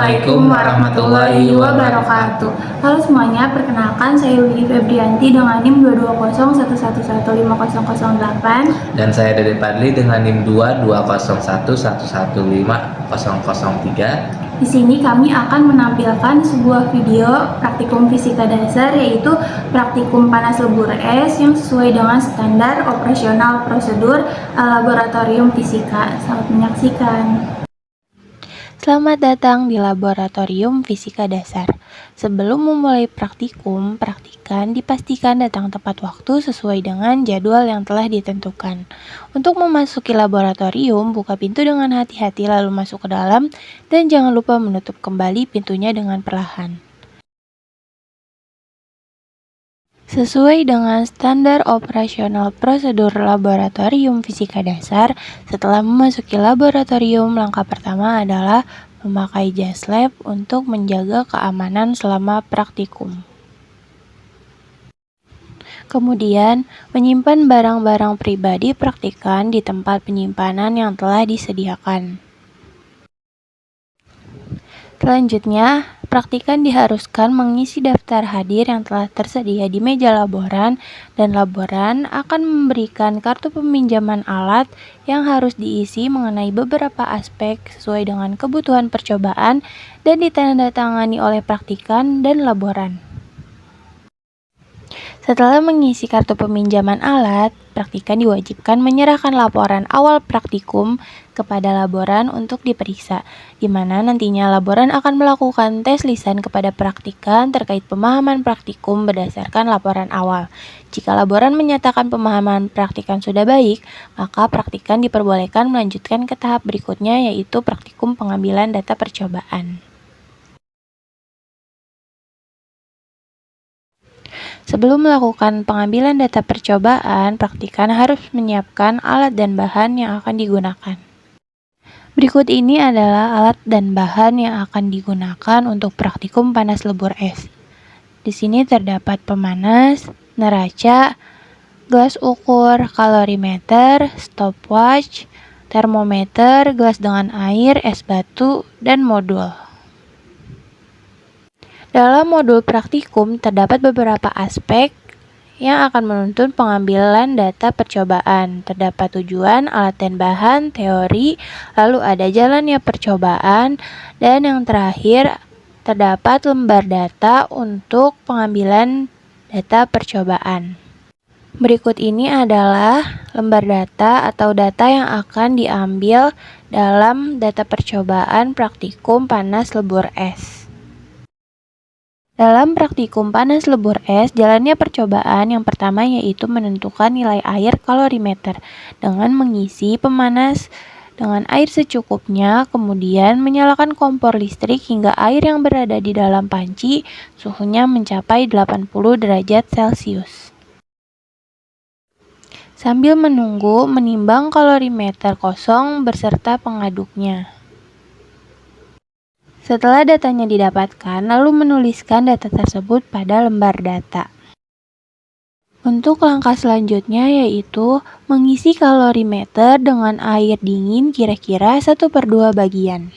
Assalamualaikum warahmatullahi wabarakatuh. Halo semuanya, perkenalkan saya Widi Febrianti dengan NIM 220111508. Dan saya Dede Padli dengan NIM 22011150003. Di sini kami akan menampilkan sebuah video praktikum fisika dasar, yaitu praktikum panas lebur es yang sesuai dengan standar operasional prosedur laboratorium fisika. Selamat menyaksikan. Selamat datang di Laboratorium Fisika Dasar. Sebelum memulai praktikum, praktikan dipastikan datang tepat waktu sesuai dengan jadwal yang telah ditentukan. Untuk memasuki laboratorium, buka pintu dengan hati-hati lalu masuk ke dalam dan jangan lupa menutup kembali pintunya dengan perlahan. Sesuai dengan standar operasional prosedur laboratorium fisika dasar, setelah memasuki laboratorium, langkah pertama adalah memakai jas lab untuk menjaga keamanan selama praktikum. Kemudian, menyimpan barang-barang pribadi praktikan di tempat penyimpanan yang telah disediakan. Selanjutnya, praktikan diharuskan mengisi daftar hadir yang telah tersedia di meja laboran, dan laboran akan memberikan kartu peminjaman alat yang harus diisi mengenai beberapa aspek sesuai dengan kebutuhan percobaan dan ditandatangani oleh praktikan dan laboran. Setelah mengisi kartu peminjaman alat, praktikan diwajibkan menyerahkan laporan awal praktikum kepada laboran untuk diperiksa, di mana nantinya laboran akan melakukan tes lisan kepada praktikan terkait pemahaman praktikum berdasarkan laporan awal. Jika laboran menyatakan pemahaman praktikan sudah baik, maka praktikan diperbolehkan melanjutkan ke tahap berikutnya, yaitu praktikum pengambilan data percobaan. Sebelum melakukan pengambilan data percobaan, praktikan harus menyiapkan alat dan bahan yang akan digunakan. Berikut ini adalah alat dan bahan yang akan digunakan untuk praktikum panas lebur es. Di sini terdapat pemanas, neraca, gelas ukur, kalorimeter, stopwatch, termometer, gelas dengan air, es batu, dan modul. Dalam modul praktikum terdapat beberapa aspek yang akan menuntut pengambilan data percobaan. Terdapat tujuan, alat dan bahan, teori, lalu ada jalannya percobaan, dan yang terakhir terdapat lembar data untuk pengambilan data percobaan. Berikut ini adalah lembar data atau data yang akan diambil dalam data percobaan praktikum panas lebur es. Dalam praktikum panas lebur es, jalannya percobaan yang pertama yaitu menentukan nilai air kalorimeter dengan mengisi pemanas dengan air secukupnya, kemudian menyalakan kompor listrik hingga air yang berada di dalam panci suhunya mencapai 80 derajat Celcius. Sambil menunggu, menimbang kalorimeter kosong beserta pengaduknya. Setelah datanya didapatkan, lalu menuliskan data tersebut pada lembar data. Untuk langkah selanjutnya yaitu mengisi kalorimeter dengan air dingin kira-kira 1/2 bagian.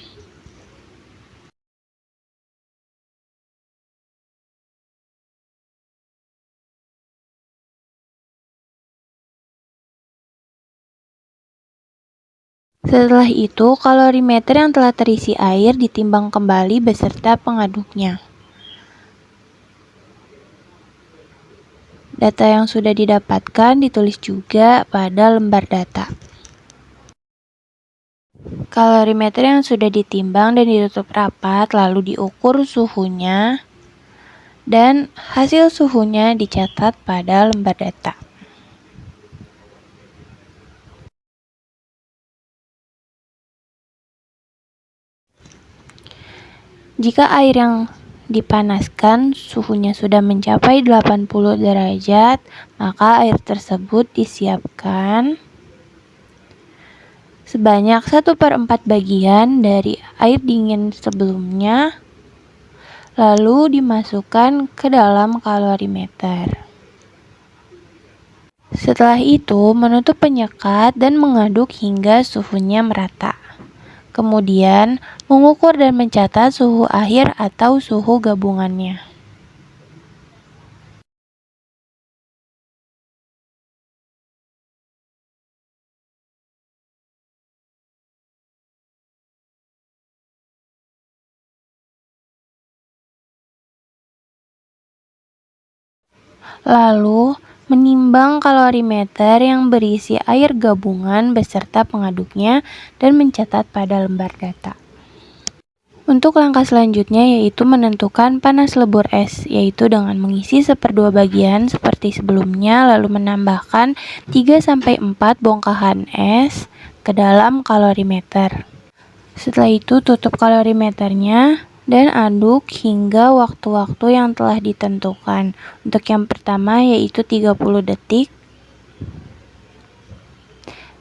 Setelah itu, kalorimeter yang telah terisi air ditimbang kembali beserta pengaduknya. Data yang sudah didapatkan ditulis juga pada lembar data. Kalorimeter yang sudah ditimbang dan ditutup rapat lalu diukur suhunya, dan hasil suhunya dicatat pada lembar data. Jika air yang dipanaskan suhunya sudah mencapai 80 derajat, maka air tersebut disiapkan sebanyak 1/4 bagian dari air dingin sebelumnya, lalu dimasukkan ke dalam kalorimeter. Setelah itu, menutup penyekat dan mengaduk hingga suhunya merata. Kemudian, mengukur dan mencatat suhu akhir atau suhu gabungannya. Lalu, menimbang kalorimeter yang berisi air gabungan beserta pengaduknya dan mencatat pada lembar data. Untuk langkah selanjutnya yaitu menentukan panas lebur es, yaitu dengan mengisi 1/2 bagian seperti sebelumnya lalu menambahkan 3-4 bongkahan es ke dalam kalorimeter. Setelah itu tutup kalorimeternya dan aduk hingga waktu-waktu yang telah ditentukan. Untuk yang pertama yaitu 30 detik.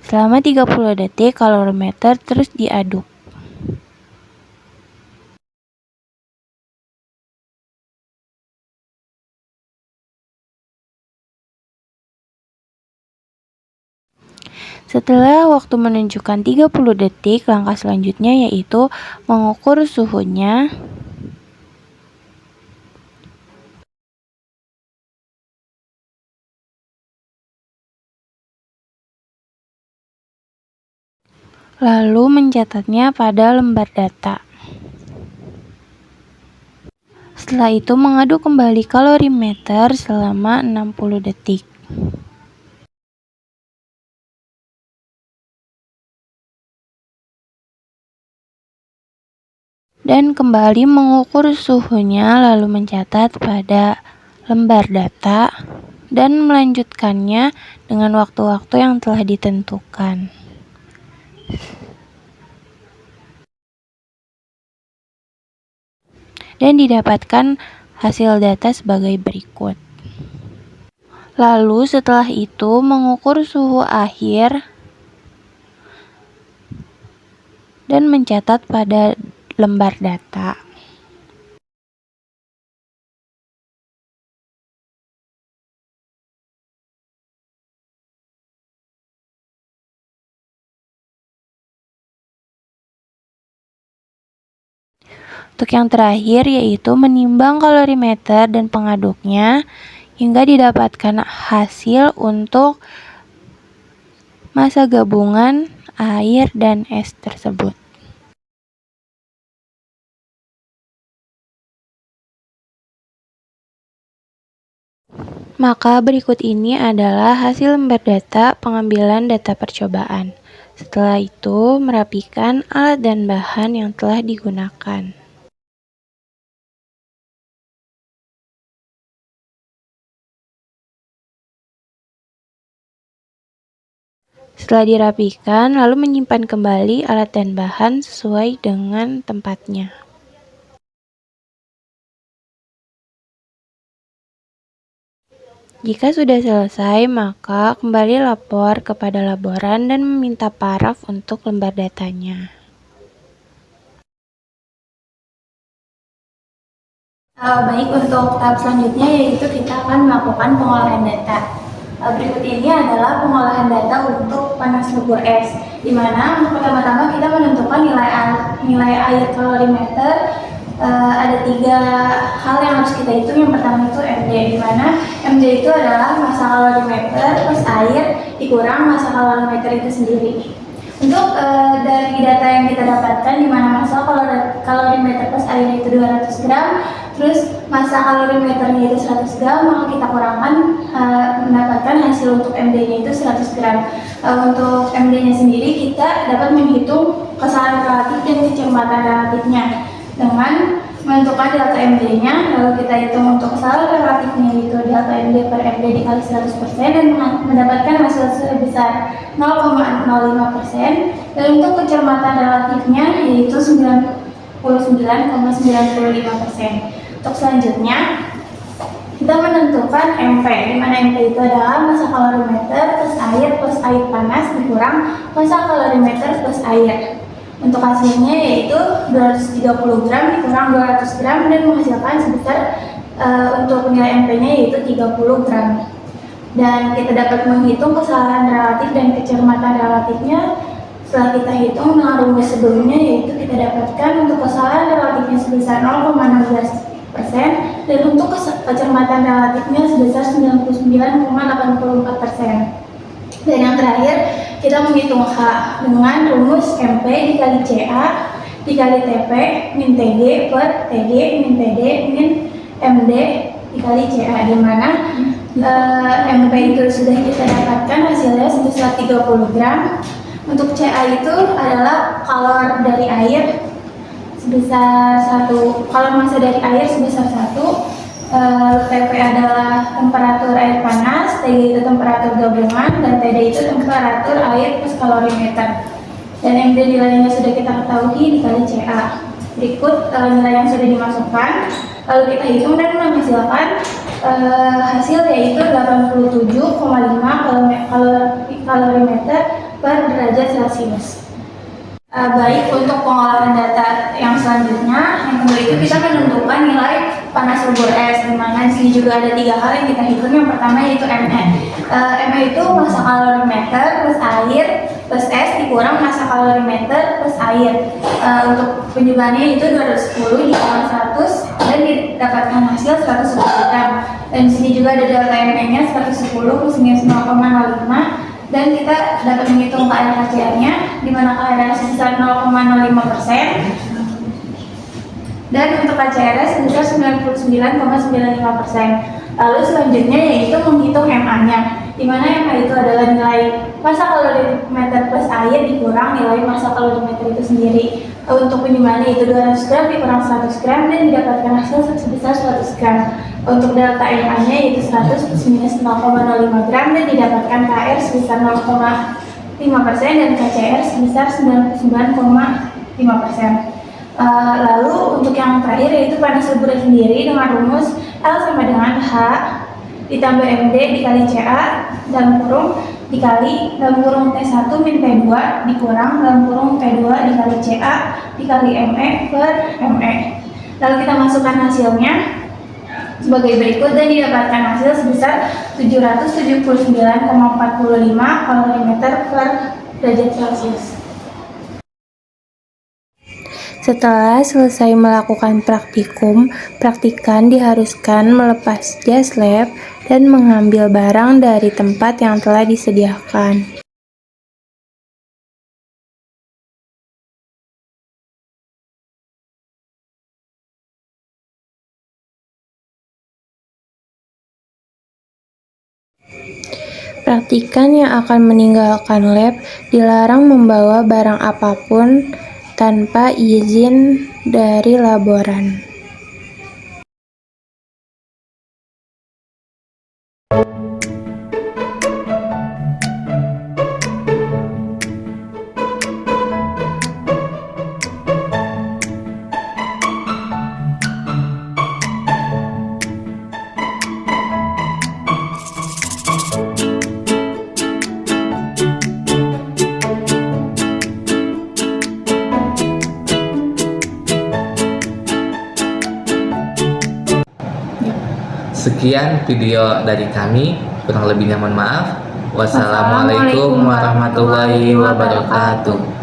Selama 30 detik kalorimeter terus diaduk. Setelah waktu menunjukkan 30 detik, langkah selanjutnya yaitu mengukur suhunya. Lalu mencatatnya pada lembar data. Setelah itu mengaduk kembali kalorimeter selama 60 detik. Dan kembali mengukur suhunya lalu mencatat pada lembar data dan melanjutkannya dengan waktu-waktu yang telah ditentukan. Dan didapatkan hasil data sebagai berikut. Lalu setelah itu mengukur suhu akhir dan mencatat pada lembar data. Untuk yang terakhir yaitu menimbang kalorimeter dan pengaduknya hingga didapatkan hasil untuk massa gabungan air dan es tersebut. Maka berikut ini adalah hasil lembar data pengambilan data percobaan. Setelah itu, merapikan alat dan bahan yang telah digunakan. Setelah dirapikan, lalu menyimpan kembali alat dan bahan sesuai dengan tempatnya. Jika sudah selesai, maka kembali lapor kepada laboran dan meminta paraf untuk lembar datanya. Baik, untuk tahap selanjutnya yaitu kita akan melakukan pengolahan data. Berikut ini adalah pengolahan data untuk panas lebur es, di mana untuk pertama-tama kita menentukan nilai air kalorimeter. Ada 3 hal yang harus kita hitung. Yang pertama itu MD, di mana MD itu adalah massa kalorimeter plus air dikurang massa kalorimeter itu sendiri. Untuk dari data yang kita dapatkan, di mana massa kalorimeter plus air itu 200 gram, terus massa kalorimeternya itu 100 gram, maka kita kurangkan mendapatkan hasil untuk MD-nya itu 100 gram. Untuk MD-nya sendiri kita dapat menghitung kesalahan relatif dan kecermatan relatifnya dengan menentukan delta MD-nya, lalu kita hitung untuk kesalahan relatifnya yaitu delta MD per MD dikali 100% dan mendapatkan hasil sebesar 0,05%, dan untuk kecermatan relatifnya yaitu 99,95%. Untuk selanjutnya kita menentukan MP, di mana MP itu adalah massa kalorimeter plus air panas dikurang massa kalorimeter plus air. Untuk hasilnya yaitu 230 gram dikurang 200 gram dan menghasilkan sebesar untuk nilai MP-nya yaitu 30 gram. Dan kita dapat menghitung kesalahan relatif dan kecermatan relatifnya Setelah kita hitung dengan rumus sebelumnya, yaitu kita dapatkan untuk kesalahan relatifnya sebesar 0,16% dan untuk kecermatan relatifnya sebesar 99,84%. Dan yang terakhir, kita menghitung H dengan rumus MP dikali CA dikali TP min TG per TG min TD min MD dikali CA, di mana MP itu sudah kita dapatkan hasilnya sebesar 30 gram. Untuk CA itu adalah kalor dari air sebesar 1, kalor massa dari air sebesar 1, TP adalah temperatur air panas, TG itu temperatur gabungan, dan TD itu temperatur air plus kalorimeter. Dan MD nilainya sudah kita ketahui dikali CA. Berikut nilai yang sudah dimasukkan, lalu kita hitung dan menghasilkan hasil yaitu 87,5 kalorimeter per derajat Celcius. Baik, untuk pengolahan data yang selanjutnya, yang kedua itu kita menentukan nilai panas lebur es, di mana di sini juga ada 3 hal yang kita hitung. Yang pertama yaitu ME. ME itu massa kalorimeter plus air plus es dikurang massa kalorimeter plus air. Untuk penyebabnya itu 210 dikali 100 dan didapatkan hasil 110 gram. Dan di sini juga ada delta ME-nya 110 plus minus 0,05. Dan kita dapat menghitung KRHCR-nya, di mana KRH sebesar 0,05% dan untuk KCR sebesar 99,95%. Lalu selanjutnya yaitu menghitung MA-nya, di mana MA itu adalah nilai massa kalorimeter plus air dikurang nilai massa kalorimeter itu sendiri. Untuk penyumbangnya itu 200 gram dikurang 100 gram dan didapatkan hasil sebesar 100 gram. Untuk delta MA-nya yaitu 100 plus minus 0,05 gram dan didapatkan KR sebesar 0,5% dan KCR sebesar 99,5%. Lalu untuk yang terakhir yaitu panas lebur sendiri dengan rumus L sama dengan H ditambah MD dikali CA dalam kurung dikali dalam kurung T1 min T2 dikurang dalam kurung T2 dikali CA dikali ME per ME. Lalu kita masukkan hasilnya sebagai berikut dan didapatkan hasil sebesar 779,45 kalorimeter per derajat Celcius. Setelah selesai melakukan praktikum, praktikan diharuskan melepas jas lab dan mengambil barang dari tempat yang telah disediakan. Praktikan yang akan meninggalkan lab dilarang membawa barang apapun tanpa izin dari laboran. Sekian video dari kami, kurang lebihnya mohon maaf. Wassalamualaikum warahmatullahi wabarakatuh.